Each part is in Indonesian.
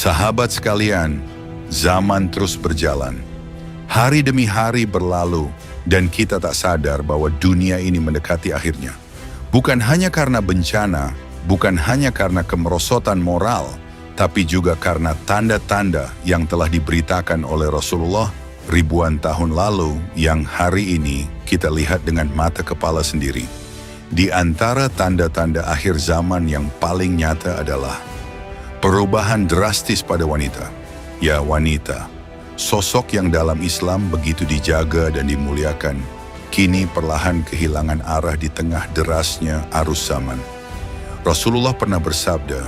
Sahabat sekalian, zaman terus berjalan. Hari demi hari berlalu dan kita tak sadar bahwa dunia ini mendekati akhirnya. Bukan hanya karena bencana, bukan hanya karena kemerosotan moral, tapi juga karena tanda-tanda yang telah diberitakan oleh Rasulullah ribuan tahun lalu yang hari ini kita lihat dengan mata kepala sendiri. Di antara tanda-tanda akhir zaman yang paling nyata adalah perubahan drastis pada wanita. Ya, wanita. Sosok yang dalam Islam begitu dijaga dan dimuliakan, kini perlahan kehilangan arah di tengah derasnya arus zaman. Rasulullah pernah bersabda,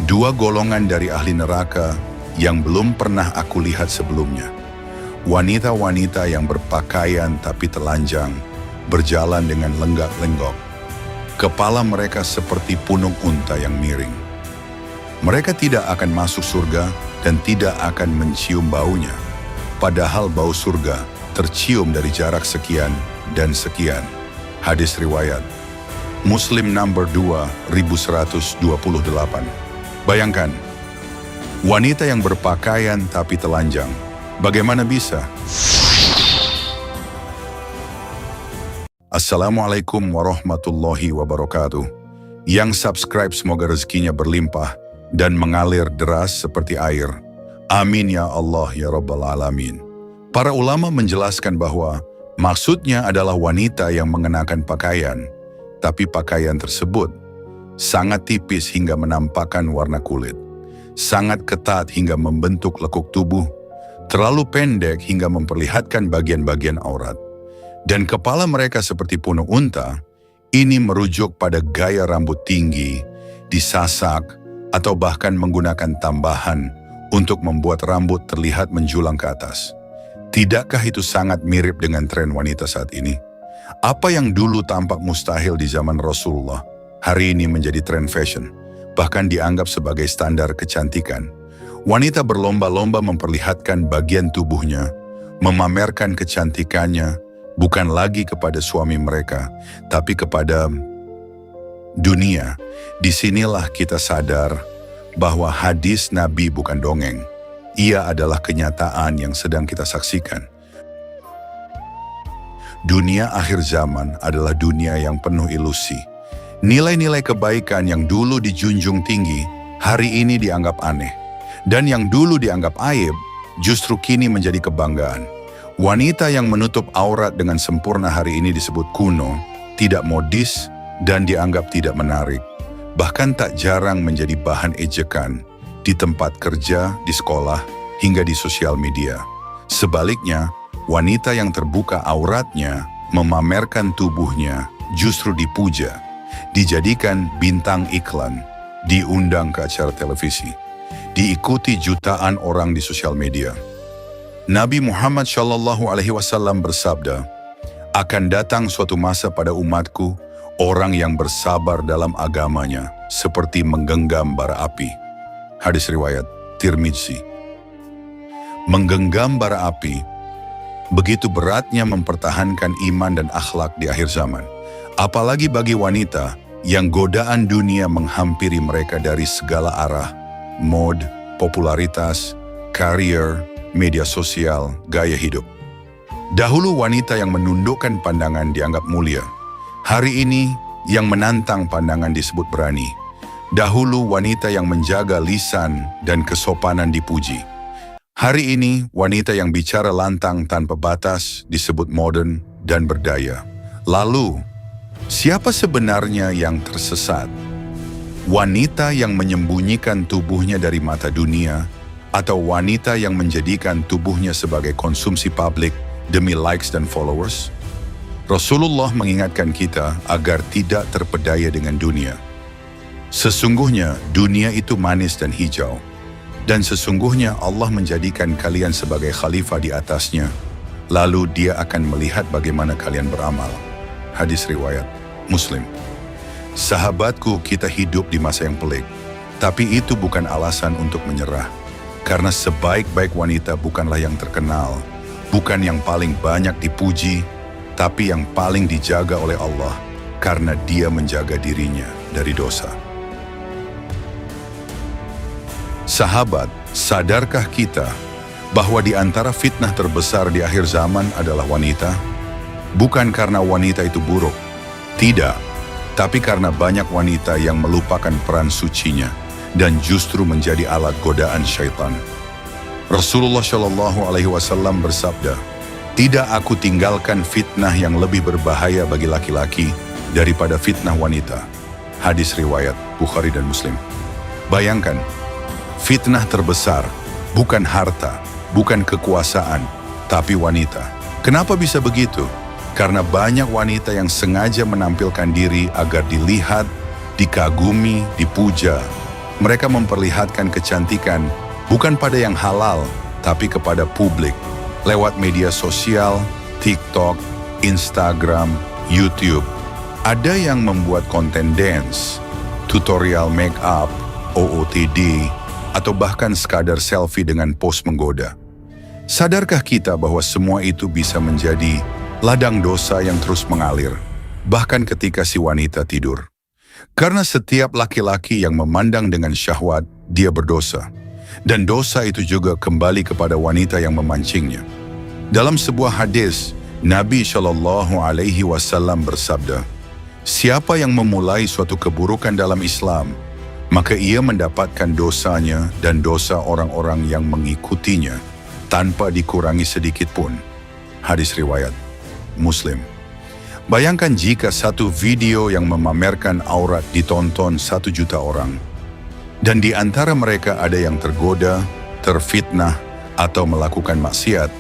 "Dua golongan dari ahli neraka yang belum pernah aku lihat sebelumnya. Wanita-wanita yang berpakaian tapi telanjang, berjalan dengan lenggak-lenggok. Kepala mereka seperti punuk unta yang miring. Mereka tidak akan masuk surga dan tidak akan mencium baunya. Padahal bau surga tercium dari jarak sekian dan sekian." Hadis riwayat Muslim nomor 2128. Bayangkan, wanita yang berpakaian tapi telanjang. Bagaimana bisa? Assalamualaikum warahmatullahi wabarakatuh. Yang subscribe semoga rezekinya berlimpah dan mengalir deras seperti air. Amin ya Allah ya Rabbal Alamin. Para ulama menjelaskan bahwa maksudnya adalah wanita yang mengenakan pakaian, tapi pakaian tersebut sangat tipis hingga menampakkan warna kulit, sangat ketat hingga membentuk lekuk tubuh, terlalu pendek hingga memperlihatkan bagian-bagian aurat, dan kepala mereka seperti punuk unta. Ini merujuk pada gaya rambut tinggi, disasak, atau bahkan menggunakan tambahan untuk membuat rambut terlihat menjulang ke atas. Tidakkah itu sangat mirip dengan tren wanita saat ini? Apa yang dulu tampak mustahil di zaman Rasulullah, hari ini menjadi tren fashion, bahkan dianggap sebagai standar kecantikan. Wanita berlomba-lomba memperlihatkan bagian tubuhnya, memamerkan kecantikannya, bukan lagi kepada suami mereka, tapi kepada dunia. Disinilah kita sadar bahwa hadis Nabi bukan dongeng. Ia adalah kenyataan yang sedang kita saksikan. Dunia akhir zaman adalah dunia yang penuh ilusi. Nilai-nilai kebaikan yang dulu dijunjung tinggi, hari ini dianggap aneh. Dan yang dulu dianggap aib, justru kini menjadi kebanggaan. Wanita yang menutup aurat dengan sempurna hari ini disebut kuno, tidak modis, dan dianggap tidak menarik. Bahkan tak jarang menjadi bahan ejekan di tempat kerja, di sekolah, hingga di sosial media. Sebaliknya, wanita yang terbuka auratnya, memamerkan tubuhnya, justru dipuja, dijadikan bintang iklan, diundang ke acara televisi, diikuti jutaan orang di sosial media. Nabi Muhammad SAW bersabda, "Akan datang suatu masa pada umatku, orang yang bersabar dalam agamanya seperti menggenggam bara api." Hadis riwayat Tirmidzi. Menggenggam bara api, begitu beratnya mempertahankan iman dan akhlak di akhir zaman. Apalagi bagi wanita yang godaan dunia menghampiri mereka dari segala arah, mode, popularitas, karier, media sosial, gaya hidup. Dahulu wanita yang menundukkan pandangan dianggap mulia. Hari ini yang menantang pandangan disebut berani. Dahulu wanita yang menjaga lisan dan kesopanan dipuji. Hari ini wanita yang bicara lantang tanpa batas disebut modern dan berdaya. Lalu, siapa sebenarnya yang tersesat? Wanita yang menyembunyikan tubuhnya dari mata dunia, atau wanita yang menjadikan tubuhnya sebagai konsumsi publik demi likes dan followers? Rasulullah mengingatkan kita agar tidak terpedaya dengan dunia. Sesungguhnya dunia itu manis dan hijau, dan sesungguhnya Allah menjadikan kalian sebagai khalifah di atasnya, lalu Dia akan melihat bagaimana kalian beramal. Hadis riwayat Muslim. Sahabatku, kita hidup di masa yang pelik, tapi itu bukan alasan untuk menyerah. Karena sebaik-baik wanita bukanlah yang terkenal, bukan yang paling banyak dipuji, tapi yang paling dijaga oleh Allah karena Dia menjaga dirinya dari dosa. Sahabat, sadarkah kita bahwa di antara fitnah terbesar di akhir zaman adalah wanita? Bukan karena wanita itu buruk, tidak, tapi karena banyak wanita yang melupakan peran sucinya dan justru menjadi alat godaan syaitan. Rasulullah Shallallahu Alaihi Wasallam bersabda, "Tidak aku tinggalkan fitnah yang lebih berbahaya bagi laki-laki daripada fitnah wanita." Hadis riwayat Bukhari dan Muslim. Bayangkan, fitnah terbesar bukan harta, bukan kekuasaan, tapi wanita. Kenapa bisa begitu? Karena banyak wanita yang sengaja menampilkan diri agar dilihat, dikagumi, dipuja. Mereka memperlihatkan kecantikan bukan pada yang halal, tapi kepada publik. Lewat media sosial, TikTok, Instagram, YouTube. Ada yang membuat konten dance, tutorial make up, OOTD, atau bahkan sekadar selfie dengan pose menggoda. Sadarkah kita bahwa semua itu bisa menjadi ladang dosa yang terus mengalir, bahkan ketika si wanita tidur? Karena setiap laki-laki yang memandang dengan syahwat, dia berdosa. Dan dosa itu juga kembali kepada wanita yang memancingnya. Dalam sebuah hadis, Nabi Shallallahu Alaihi Wasallam bersabda, "Siapa yang memulai suatu keburukan dalam Islam, maka ia mendapatkan dosanya dan dosa orang-orang yang mengikutinya tanpa dikurangi sedikit pun." Hadis riwayat Muslim. Bayangkan jika satu video yang memamerkan aurat ditonton 1 juta orang, dan di antara mereka ada yang tergoda, terfitnah, atau melakukan maksiat,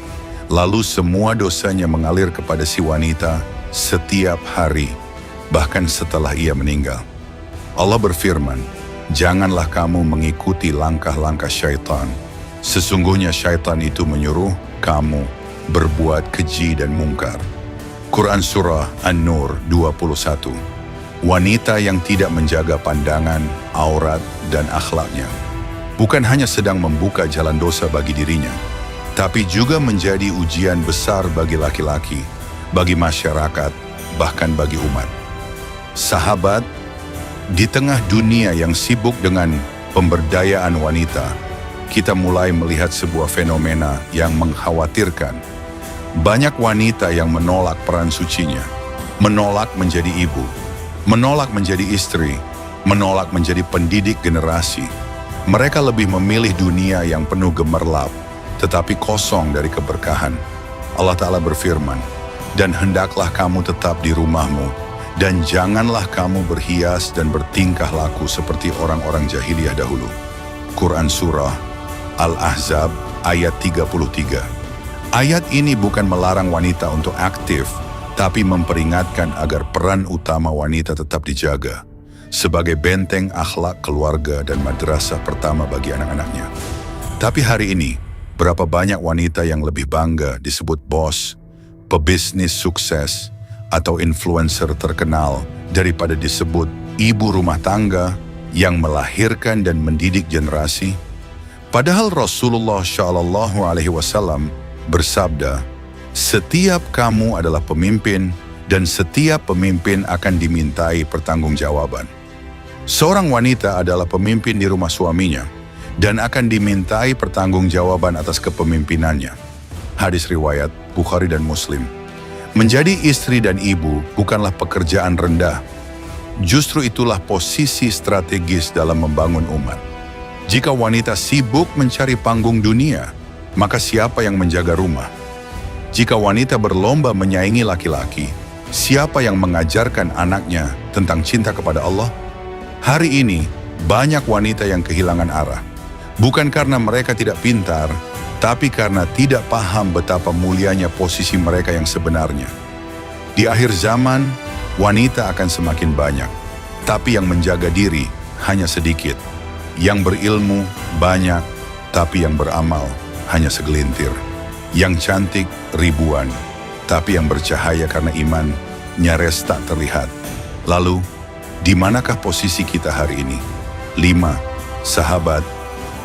lalu semua dosanya mengalir kepada si wanita setiap hari, bahkan setelah ia meninggal. Allah berfirman, "Janganlah kamu mengikuti langkah-langkah syaitan. Sesungguhnya syaitan itu menyuruh kamu berbuat keji dan mungkar." Quran Surah An-Nur 21. Wanita yang tidak menjaga pandangan, aurat, dan akhlaknya bukan hanya sedang membuka jalan dosa bagi dirinya, tapi juga menjadi ujian besar bagi laki-laki, bagi masyarakat, bahkan bagi umat. Sahabat, di tengah dunia yang sibuk dengan pemberdayaan wanita, kita mulai melihat sebuah fenomena yang mengkhawatirkan. Banyak wanita yang menolak peran sucinya, menolak menjadi ibu, menolak menjadi istri, menolak menjadi pendidik generasi. Mereka lebih memilih dunia yang penuh gemerlap, tetapi kosong dari keberkahan. Allah Ta'ala berfirman, "Dan hendaklah kamu tetap di rumahmu, dan janganlah kamu berhias dan bertingkah laku seperti orang-orang jahiliyah dahulu." Quran Surah Al-Ahzab ayat 33. Ayat ini bukan melarang wanita untuk aktif, tapi memperingatkan agar peran utama wanita tetap dijaga sebagai benteng akhlak keluarga dan madrasah pertama bagi anak-anaknya. Tapi hari ini, berapa banyak wanita yang lebih bangga disebut bos, pebisnis sukses, atau influencer terkenal daripada disebut ibu rumah tangga yang melahirkan dan mendidik generasi? Padahal Rasulullah Shallallahu Alaihi Wasallam bersabda, "Setiap kamu adalah pemimpin dan setiap pemimpin akan dimintai pertanggungjawaban." Seorang wanita adalah pemimpin di rumah suaminya dan akan dimintai pertanggungjawaban atas kepemimpinannya. Hadis riwayat Bukhari dan Muslim. Menjadi istri dan ibu bukanlah pekerjaan rendah. Justru itulah posisi strategis dalam membangun umat. Jika wanita sibuk mencari panggung dunia, maka siapa yang menjaga rumah? Jika wanita berlomba menyaingi laki-laki, siapa yang mengajarkan anaknya tentang cinta kepada Allah? Hari ini, banyak wanita yang kehilangan arah. Bukan karena mereka tidak pintar, tapi karena tidak paham betapa mulianya posisi mereka yang sebenarnya. Di akhir zaman, wanita akan semakin banyak, tapi yang menjaga diri hanya sedikit. Yang berilmu banyak, tapi yang beramal hanya segelintir. Yang cantik ribuan, tapi yang bercahaya karena iman nyaris tak terlihat. Lalu, di manakah posisi kita hari ini? 5. Sahabat,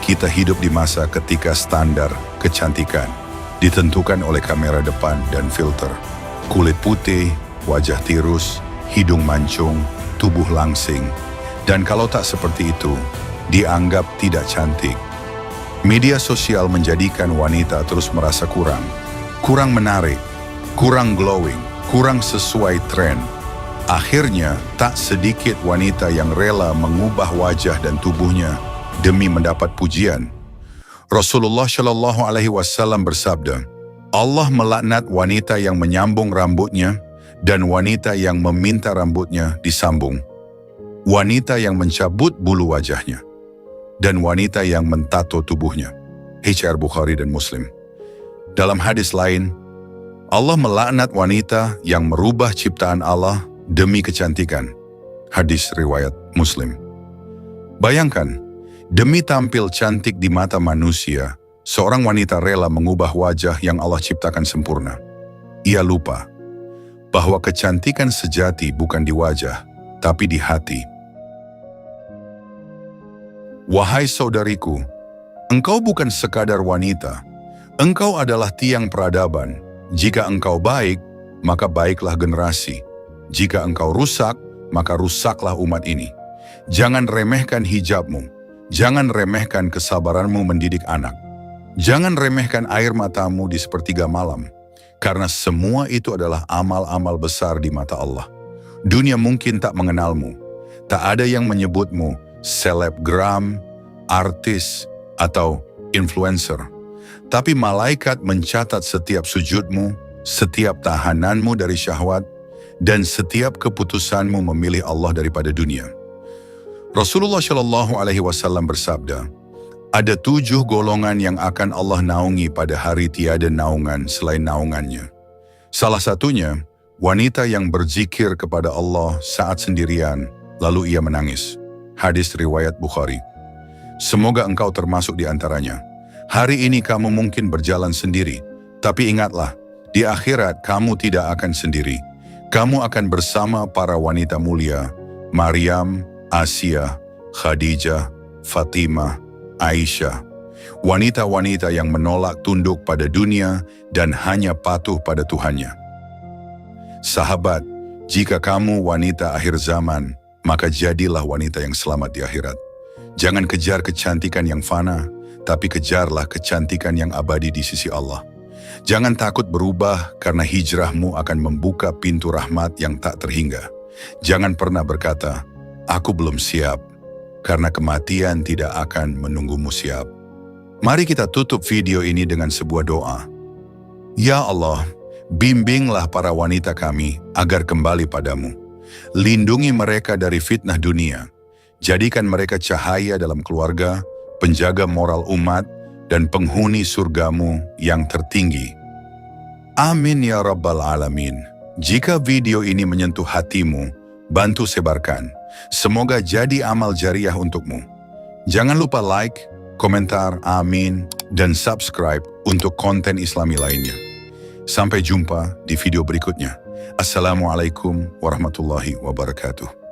kita hidup di masa ketika standar kecantikan ditentukan oleh kamera depan dan filter. Kulit putih, wajah tirus, hidung mancung, tubuh langsing. Dan kalau tak seperti itu, dianggap tidak cantik, Media sosial menjadikan wanita terus merasa kurang menarik, kurang glowing, kurang sesuai tren. Akhirnya, tak sedikit wanita yang rela mengubah wajah dan tubuhnya demi mendapat pujian. Rasulullah Shallallahu Alaihi Wasallam bersabda, Allah melaknat wanita yang menyambung rambutnya dan wanita yang meminta rambutnya disambung, wanita yang mencabut bulu wajahnya, dan wanita yang mentato tubuhnya. HR Bukhari dan Muslim. Dalam hadis lain, Allah melaknat wanita yang merubah ciptaan Allah demi kecantikan. Hadis riwayat Muslim. Bayangkan, demi tampil cantik di mata manusia, seorang wanita rela mengubah wajah yang Allah ciptakan sempurna. Ia lupa bahwa kecantikan sejati bukan di wajah, tapi di hati. Wahai saudariku, engkau bukan sekadar wanita, engkau adalah tiang peradaban. Jika engkau baik, maka baiklah generasi. Jika engkau rusak, maka rusaklah umat ini. Jangan remehkan hijabmu. Jangan remehkan kesabaranmu mendidik anak. Jangan remehkan air matamu di sepertiga malam. Karena semua itu adalah amal-amal besar di mata Allah. Dunia mungkin tak mengenalmu. Tak ada yang menyebutmu selebgram, artis, atau influencer. Tapi malaikat mencatat setiap sujudmu, setiap tahananmu dari syahwat, dan setiap keputusanmu memilih Allah daripada dunia. Rasulullah Shallallahu Alaihi Wasallam bersabda, ada 7 golongan yang akan Allah naungi pada hari tiada naungan selain naungannya. Salah satunya, wanita yang berzikir kepada Allah saat sendirian, lalu ia menangis. Hadis riwayat Bukhari. Semoga engkau termasuk di antaranya. Hari ini kamu mungkin berjalan sendiri, tapi ingatlah, di akhirat kamu tidak akan sendiri. Kamu akan bersama para wanita mulia, Maryam, Asia, Khadijah, Fatimah, Aisyah. Wanita-wanita yang menolak tunduk pada dunia dan hanya patuh pada Tuhannya. Sahabat, jika kamu wanita akhir zaman, maka jadilah wanita yang selamat di akhirat. Jangan kejar kecantikan yang fana, tapi kejarlah kecantikan yang abadi di sisi Allah. Jangan takut berubah karena hijrahmu akan membuka pintu rahmat yang tak terhingga. Jangan pernah berkata, aku belum siap, karena kematian tidak akan menunggumu siap. Mari kita tutup video ini dengan sebuah doa. Ya Allah, bimbinglah para wanita kami agar kembali padamu. Lindungi mereka dari fitnah dunia. Jadikan mereka cahaya dalam keluarga, penjaga moral umat, dan penghuni surgamu yang tertinggi. Amin ya Rabbal Alamin. Jika video ini menyentuh hatimu, bantu sebarkan. Semoga jadi amal jariah untukmu. Jangan lupa like, komentar, amin, dan subscribe untuk konten Islami lainnya. Sampai jumpa di video berikutnya. Assalamualaikum warahmatullahi wabarakatuh.